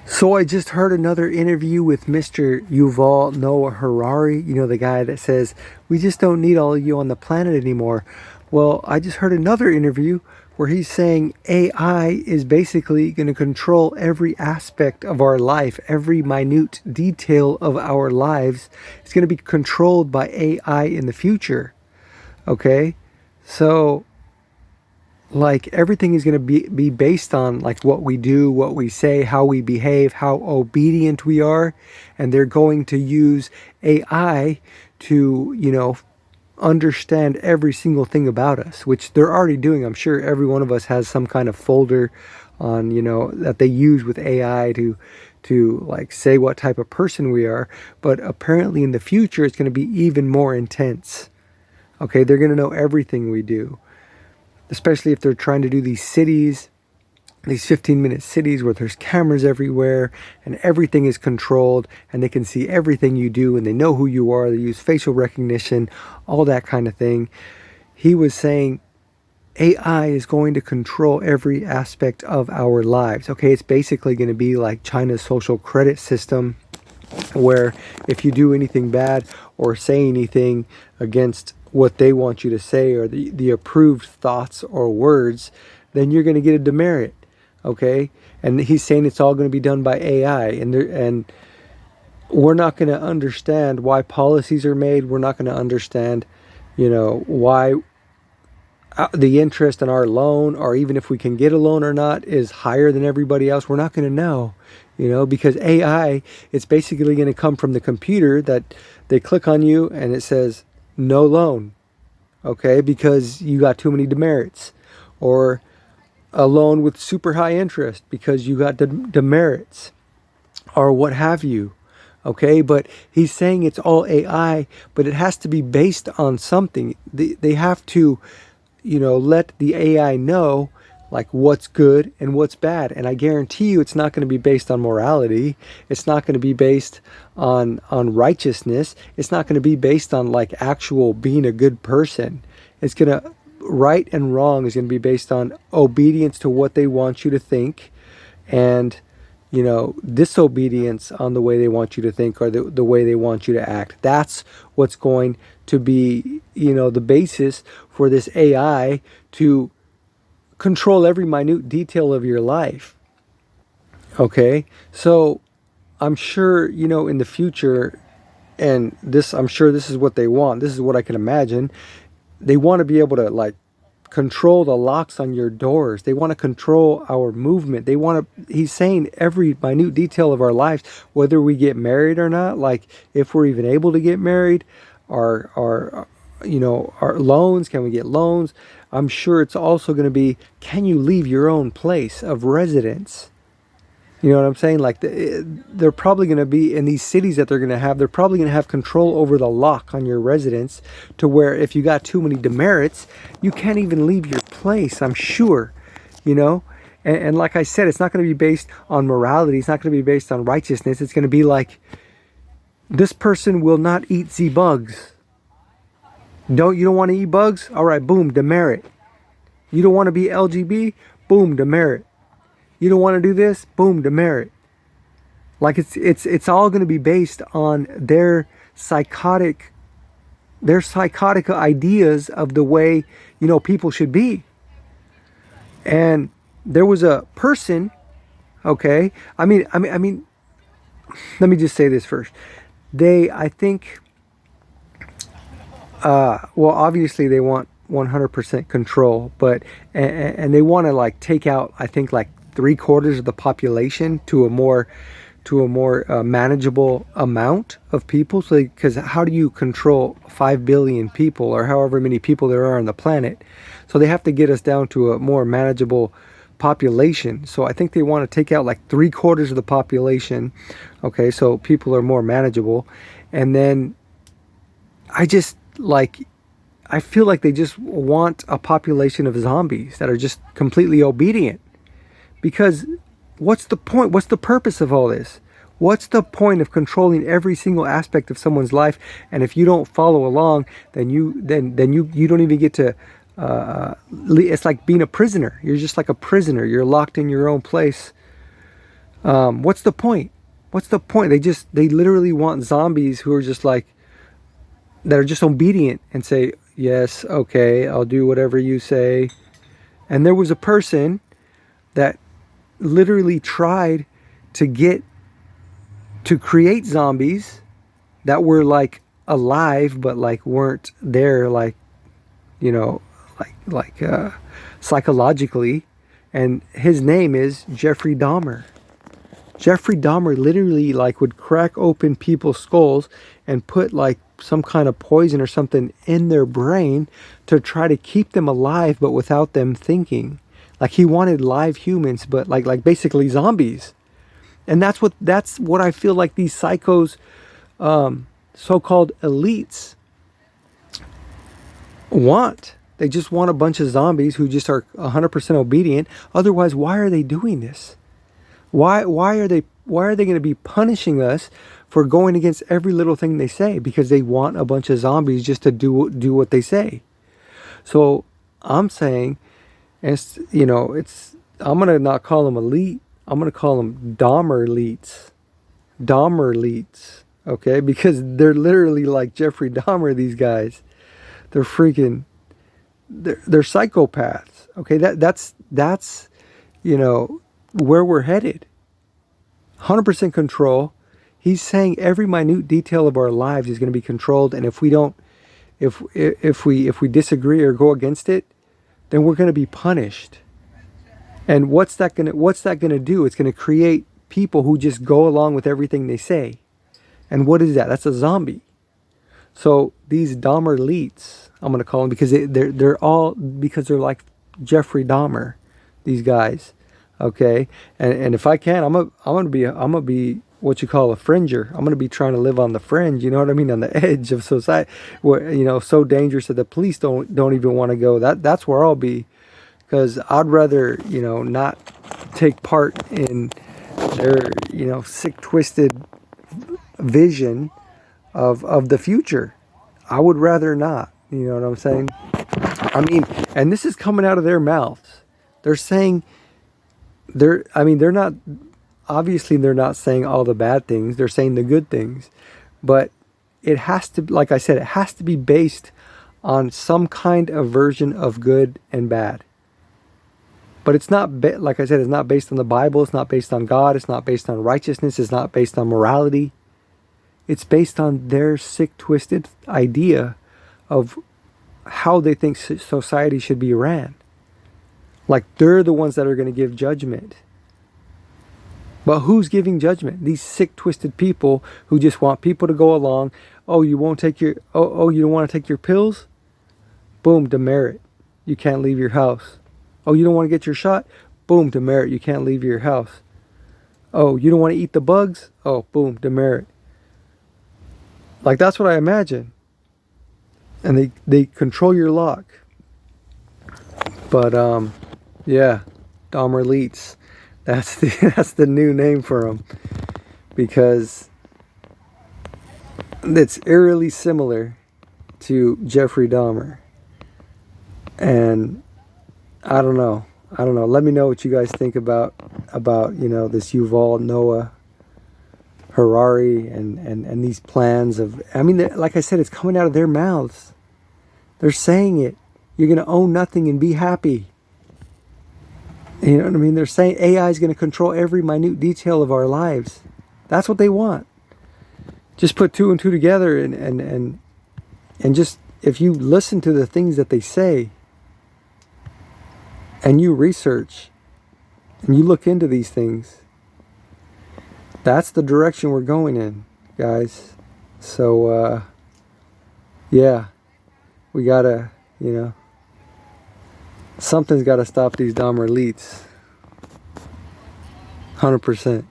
So I just heard another interview with Mr. Yuval Noah Harari, the guy that says, we just don't need all of you on the planet anymore. Well, I just heard another interview where he's saying AI is basically going to control every aspect of our life, every minute detail of our lives. It's going to be controlled by AI in the future. Okay? So like everything is going to be based on like what we do, what we say, how we behave, how obedient we are, and they're going to use AI to understand every single thing about us, which they're already doing. I'm sure every one of us has some kind of folder on that they use with AI to like say what type of person we are. But apparently in the future it's going to be even more intense. Okay, they're going to know everything we do, especially if they're trying to do these cities, these 15-minute cities where there's cameras everywhere and everything is controlled and they can see everything you do and they know who you are. They use facial recognition, all that kind of thing. He was saying AI is going to control every aspect of our lives. Okay, it's basically going to be like China's social credit system, where if you do anything bad or say anything against what they want you to say or the approved thoughts or words, then you're going to get a demerit. Okay, and he's saying it's all going to be done by AI, and we're not going to understand why policies are made. We're not going to understand, why the interest on our loan, or even if we can get a loan or not, is higher than everybody else. We're not going to know, because AI, it's basically going to come from the computer that they click on you and it says no loan, okay, because you got too many demerits, or a loan with super high interest because you got demerits, or what have you. Okay, but he's saying it's all AI, but it has to be based on something. They have to let the AI know like what's good and what's bad. And I guarantee you it's not going to be based on morality. It's not going to be based on righteousness. It's not going to be based on like actual being a good person. It's going to, right and wrong is going to be based on obedience to what they want you to think, and disobedience on the way they want you to think, or the way they want you to act. That's what's going to be, the basis for this AI to control every minute detail of your life. Okay? So I'm sure, in the future, and I'm sure this is what they want. This is what I can imagine. They want to be able to like control the locks on your doors. They want to control our movement. He's saying every minute detail of our lives, whether we get married or not, like if we're even able to get married, our loans, can we get loans? I'm sure it's also going to be, can you leave your own place of residence? You know what I'm saying? Like they're probably going to be in these cities that they're probably going to have control over the lock on your residence, to where if you got too many demerits, you can't even leave your place, I'm sure, And like I said, it's not going to be based on morality. It's not going to be based on righteousness. It's going to be like, this person will not eat the bugs. You don't want to eat bugs? All right, boom, demerit. You don't want to be LGB? Boom, demerit. You don't want to do this? Boom, demerit. Like it's all going to be based on their psychotic ideas of the way people should be. And there was a person, okay. I mean, let me just say this first. I think, well, obviously they want 100% control, but and they want to like take out, I think, like 3/4 of the population to a more manageable amount of people. So because how do you control 5 billion people, or however many people there are on the planet? So they have to get us down to a more manageable population. So I think they want to take out like 3/4 of the population. Okay, so people are more manageable. And then I feel like they just want a population of zombies that are just completely obedient. Because what's the point? What's the purpose of all this? What's the point of controlling every single aspect of someone's life? And if you don't follow along, then you don't even get to. It's like being a prisoner. You're just like a prisoner. You're locked in your own place. What's the point? What's the point? They literally want zombies who are just like, that are just obedient and say, yes, okay, I'll do whatever you say. And there was a person that literally tried to get to create zombies that were like alive but like weren't there, like, you know, psychologically. And his name is Jeffrey Dahmer. Jeffrey Dahmer literally like would crack open people's skulls and put like some kind of poison or something in their brain to try to keep them alive but without them thinking. Like he wanted live humans but like basically zombies. And that's what I feel like these psychos, so-called elites, want. They just want a bunch of zombies who just are 100% obedient. Otherwise, why are they doing this? Why are they going to be punishing us for going against every little thing they say? Because they want a bunch of zombies just to do what they say. So I'm saying, I'm gonna not call them elite. I'm gonna call them Dahmer-lites. Dahmer-lites, okay? Because they're literally like Jeffrey Dahmer. These guys, they're freaking, they're psychopaths. Okay, that's where we're headed. 100% control. He's saying every minute detail of our lives is going to be controlled, and if we don't, if we disagree or go against it, then we're going to be punished. And what's that going to do? It's going to create people who just go along with everything they say. And what is that? That's a zombie. So these Dahmer-lites, I'm going to call them, because they're like Jeffrey Dahmer, these guys. Okay, and if I can, I'm gonna be what you call a fringer. I'm gonna be trying to live on the fringe. You know what I mean, on the edge of society, where so dangerous that the police don't even want to go. That's where I'll be, because I'd rather not take part in their sick, twisted vision of the future. I would rather not. You know what I'm saying? I mean, and this is coming out of their mouths. They're saying. They're not, obviously they're not saying all the bad things. They're saying the good things. But it has to, like I said, it has to be based on some kind of version of good and bad. But it's not, like I said, it's not based on the Bible. It's not based on God. It's not based on righteousness. It's not based on morality. It's based on their sick, twisted idea of how they think society should be ran. Like they're the ones that are going to give judgment. But who's giving judgment? These sick, twisted people who just want people to go along. Oh, you won't take your, you don't want to take your pills? Boom, demerit. You can't leave your house. Oh, you don't want to get your shot? Boom, demerit. You can't leave your house. Oh, you don't want to eat the bugs? Oh, boom, demerit. Like that's what I imagine. And they control your lock. But yeah, Dahmer-lites. That's the new name for them, because it's eerily similar to Jeffrey Dahmer. And I don't know. Let me know what you guys think about this Yuval Noah Harari and these plans of. I mean, like I said, it's coming out of their mouths. They're saying it. You're going to own nothing and be happy. You know what I mean? They're saying AI is going to control every minute detail of our lives. That's what they want. Just put two and two together and just, if you listen to the things that they say and you research and you look into these things, that's the direction we're going in, guys. So, yeah, we gotta, something's gotta stop these Dahmer-lites. 100%.